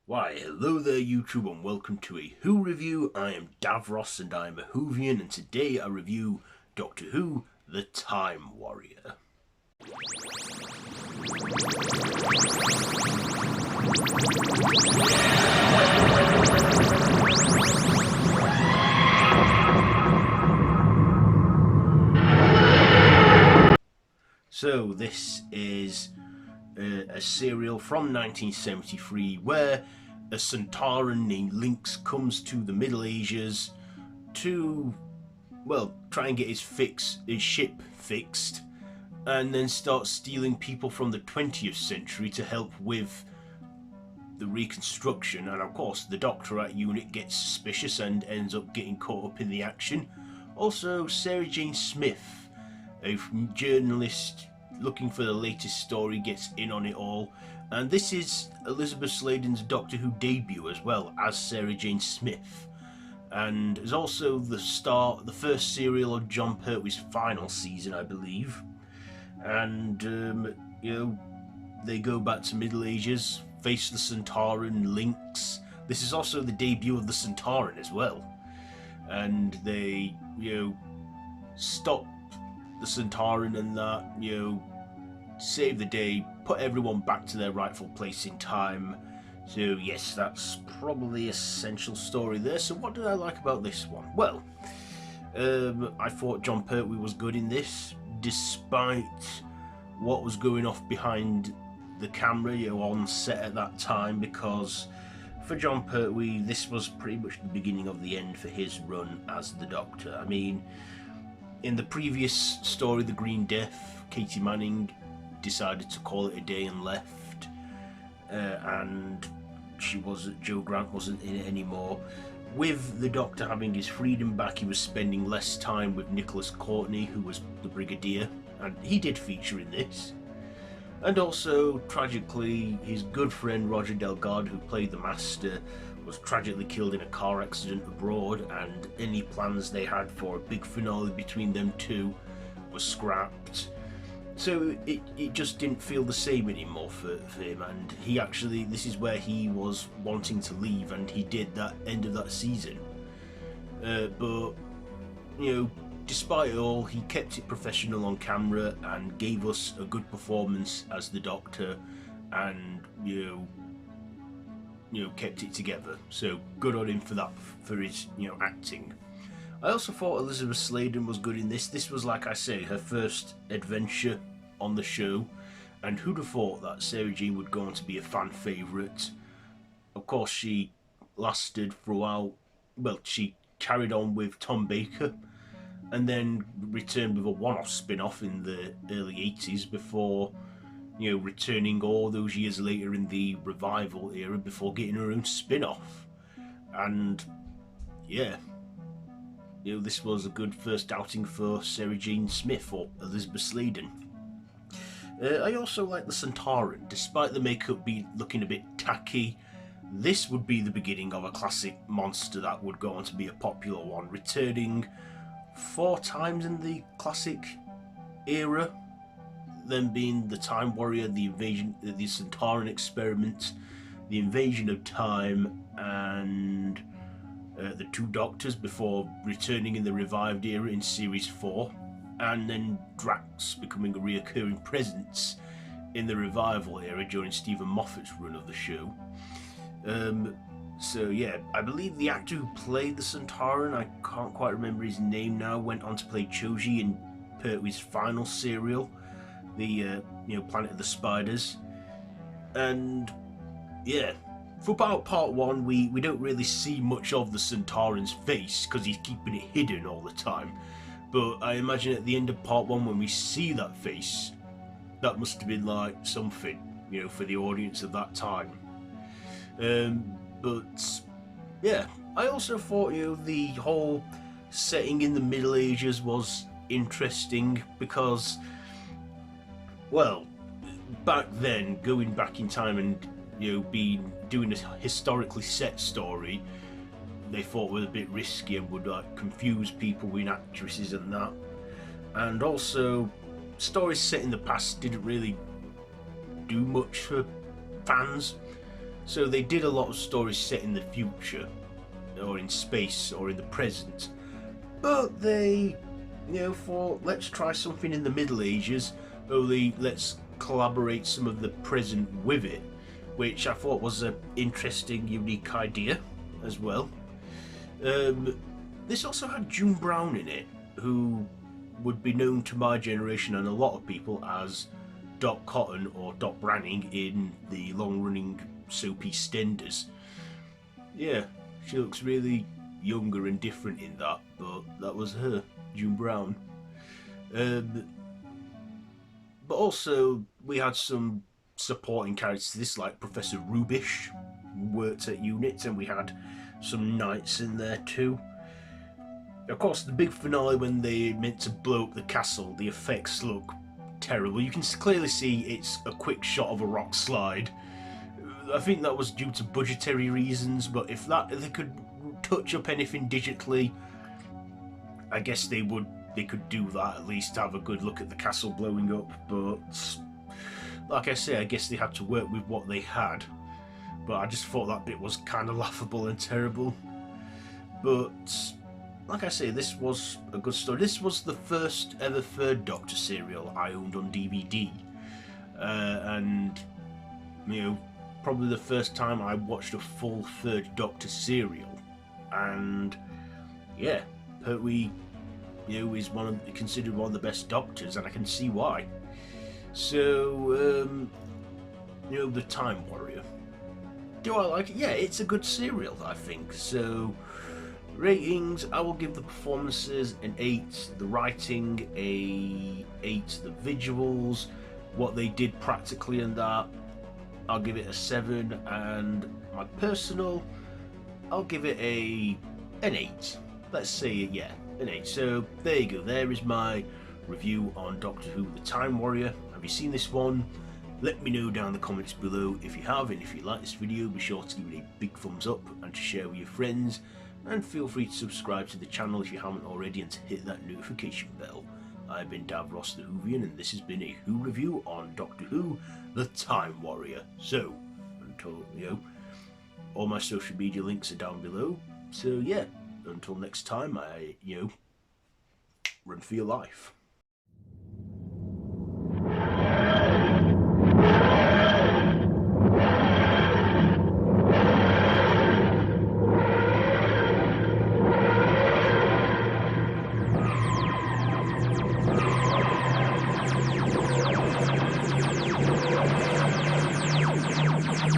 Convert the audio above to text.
Why, hello there YouTube and welcome to a Who review. I am Davros and I am a Whovian, and today I review Doctor Who, The Time Warrior. So this is a serial from 1973 where a Sontaran named Lynx comes to the Middle Ages to, well, try and get his ship fixed, and then start stealing people from the 20th century to help with the reconstruction. And of course the Doctor at U.N.I.T gets suspicious and ends up getting caught up in the action. Also, Sarah Jane Smith, a journalist looking for the latest story, gets in on it all, and this is Elisabeth Sladen's Doctor Who debut as well, as Sarah Jane Smith, and is also the first serial of Jon Pertwee's final season, I believe. And they go back to Middle Ages, face the Sontaran Lynx. This is also the debut of the Sontaran as well, and they stop the Sontaran and that, save the day, put everyone back to their rightful place in time. So yes, that's probably essential story there. So what did I like about this one? Well, I thought Jon Pertwee was good in this, despite what was going off behind the camera, on set at that time, because for Jon Pertwee, this was pretty much the beginning of the end for his run as the Doctor. I mean, in the previous story, The Green Death, Katie Manning decided to call it a day and left, and Joe Grant wasn't in it anymore. With the Doctor having his freedom back, he was spending less time with Nicholas Courtney, who was the Brigadier, and he did feature in this. And also, tragically, his good friend Roger Delgado, who played the Master, was tragically killed in a car accident abroad, and any plans they had for a big finale between them two was scrapped. So it just didn't feel the same anymore for him, and this is where he was wanting to leave, and he did that end of that season. But despite it all, he kept it professional on camera and gave us a good performance as the Doctor, and kept it together. So good on him for that, for his acting. I also thought Elisabeth Sladen was good in this. This was, like I say, her first adventure on the show, and who'd have thought that Sarah Jane would go on to be a fan favourite. Of course, she lasted throughout. Well, she carried on with Tom Baker, and then returned with a one-off spin-off in the early 80s before returning all those years later in the revival era before getting her own spin-off. And yeah, this was a good first outing for Sarah Jane Smith, or Elisabeth Sladen. I also like the Sontaran. Despite the makeup looking a bit tacky, this would be the beginning of a classic monster that would go on to be a popular one, returning 4 times in the classic era, them being the Time Warrior, the Sontaran Experiment, the Invasion of Time, and the 2 Doctors, before returning in the revived era in Series 4, and then Drax becoming a reoccurring presence in the revival era during Stephen Moffat's run of the show. So yeah, I believe the actor who played the Sontaran, I can't quite remember his name now, went on to play Choji in Pertwee's final serial, the Planet of the Spiders. And yeah, for part 1, we don't really see much of the Sontaran's face because he's keeping it hidden all the time. But I imagine at the end of part 1, when we see that face, that must have been like something, for the audience of that time. But yeah, I also thought the whole setting in the Middle Ages was interesting because, well, back then, going back in time and doing a historically set story, they thought was a bit risky and would confuse people with actresses and that. And also, stories set in the past didn't really do much for fans. So they did a lot of stories set in the future, or in space, or in the present. But they, thought, let's try something in the Middle Ages, only let's collaborate some of the present with it, which I thought was an interesting, unique idea as well. This also had June Brown in it, who would be known to my generation and a lot of people as Doc Cotton or Doc Branning in the long-running soapy EastEnders. Yeah, she looks really younger and different in that, but that was her, June Brown. Um, but also, we had some supporting characters to this, like Professor Rubish, who worked at U.N.I.T, and we had some knights in there too. Of course, the big finale when they meant to blow up the castle, the effects look terrible. You can clearly see it's a quick shot of a rock slide. I think that was due to budgetary reasons, but if they could touch up anything digitally, I guess they could do that, at least have a good look at the castle blowing up. But like I say, I guess they had to work with what they had. But I just thought that bit was kind of laughable and terrible. But like I say, this was a good story. This was the first ever Third Doctor serial I owned on DVD, and probably the first time I watched a full Third Doctor serial. And yeah, Pertwee, is considered one of the best Doctors, and I can see why. So, the Time Warrior. Do I like it? Yeah, it's a good serial, I think. So, ratings, I will give the performances an 8, the writing a 8, the visuals, what they did practically in that, I'll give it a 7, and my personal, I'll give it an 8. Let's say, yeah, an 8. So there you go, there is my review on Doctor Who The Time Warrior. Have you seen this one? Let me know down in the comments below if you have, and if you like this video, be sure to give it a big thumbs up and to share with your friends, and feel free to subscribe to the channel if you haven't already and to hit that notification bell. I've been Davros the Whovian, and this has been a Who review on Doctor Who The Time Warrior. So, until, all my social media links are down below. So yeah, until next time, run for your life.